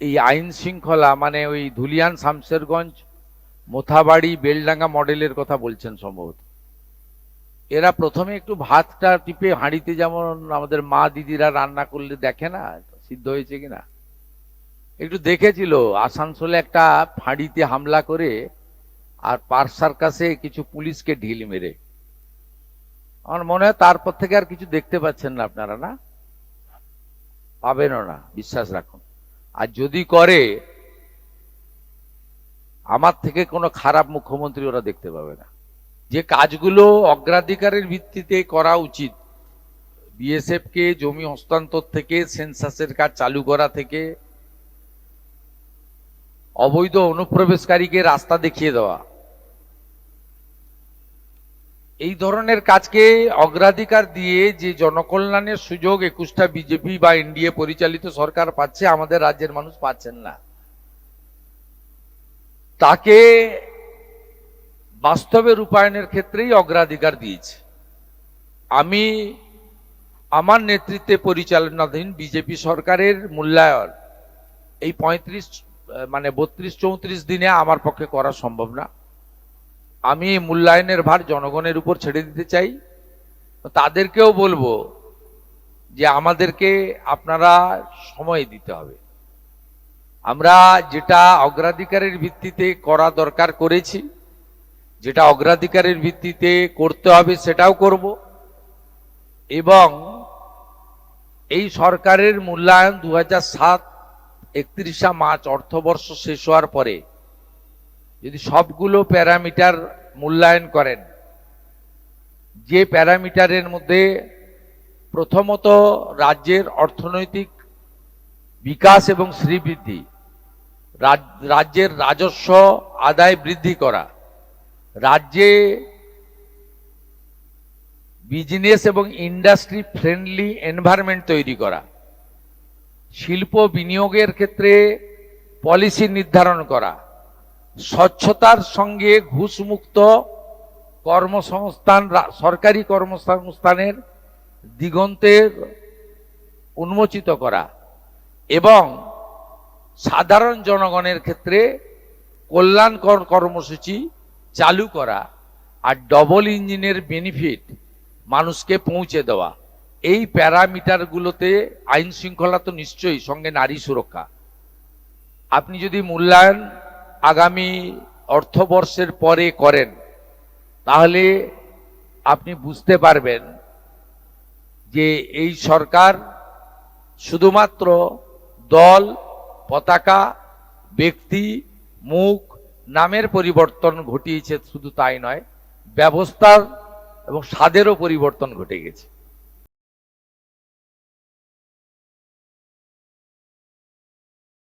এই আইন শৃঙ্খলা মানে ওই ধুলিয়ান, শামশেরগঞ্জ, মোথাবাড়ি, বেলডাঙ্গা মডেলের কথা বলছেন সম্ভবত। এরা প্রথমে একটু ভাতটা টিপে হাঁড়িতে, যেমন আমাদের মা দিদিরা রান্না করলে দেখে না সিদ্ধ হয়েছে কিনা, একটু দেখেছিল আসানসোলে একটা ফাঁড়িতে হামলা করে আর পার্ক সার্কাসে কিছু পুলিশকে ঢিল মেরে। আমার মনে হয় তারপর থেকে আর কিছু দেখতে পাচ্ছেন না আপনারা, না পাবেনও না, বিশ্বাস রাখুন। আর যদি করে, আমার থেকে কোনো খারাপ মুখ্যমন্ত্রী ওরা দেখতে পাবে না। যে কাজগুলো অগ্রাধিকারের ভিত্তিতে করা উচিত, বিএসএফ কে জমি হস্তান্তর থেকে, সেন্সাসের কাজ চালু করা থেকে, অবৈধ অনুপ্রবেশকারীকে রাস্তা দেখিয়ে দেওয়া, এই ধরনের কাজকে অগ্রাধিকার দিয়ে যে জনকল্যাণের সুযোগ 21টা বিজেপি বা এনডিএ পরিচালিত সরকার পাচ্ছে, আমাদের রাজ্যের মানুষ পাচ্ছেন না। তাকে বাস্তবে রূপায়ণের ক্ষেত্রেই অগ্রাধিকার দিয়েছে। আমি আমার নেতৃত্বে পরিচালনাধীন বিজেপি সরকারের মূল্যায়ন এই 32-34 দিনে আমার পক্ষে করা সম্ভব না। আমি এই মূল্যায়নের ভার জনগণের উপর ছেড়ে দিতে চাই। তাদেরকেও বলবো যে আমাদেরকে আপনারা সময় দিতে হবে। আমরা যেটা অগ্রাধিকারের ভিত্তিতে করা দরকার করেছি, যেটা অগ্রাধিকারের ভিত্তিতে করতে হবে সেটাও করব। এবং এই সরকারের মূল্যায়ন 2007 31 মার্চ অর্থবর্ষ শেষ হওয়ার পরে যদি সবগুলো প্যারামিটার মূল্যায়ন করেন, যে প্যারামিটারের মধ্যে প্রথমত রাজ্যের অর্থনৈতিক বিকাশ এবং শ্রীবৃদ্ধি, রাজ্যের রাজস্ব আদায় বৃদ্ধি করা, রাজ্যে বিজনেস এবং ইন্ডাস্ট্রি ফ্রেন্ডলি এনভায়রনমেন্ট তৈরি করা, শিল্প বিনিয়োগের ক্ষেত্রে পলিসি নির্ধারণ করা, স্বচ্ছতার সঙ্গে ঘুষমুক্ত কর্মসংস্থান, সরকারি কর্মসংস্থানের দিগন্তের উন্মোচিত করা এবং সাধারণ জনগণের ক্ষেত্রে কল্যাণকর কর্মসূচি চালু করা আর ডবল ইঞ্জিনের বেনিফিট মানুষকে পৌঁছে দেওয়া। এই প্যারামিটারগুলোতে আইন শৃঙ্খলা তো নিশ্চয়ই, সঙ্গে নারী সুরক্ষা। আপনি যদি মূল্যায়ন আগামী অর্থবর্ষের পরে করেন, তাহলে আপনি বুঝতে পারবেন যে এই সরকার শুধুমাত্র দল, পতাকা, ব্যক্তি, মুখ, নামের পরিবর্তন ঘটিয়েছে, শুধু তাই নয়, ব্যবস্থার এবং স্বাদেরও পরিবর্তন ঘটে গেছে।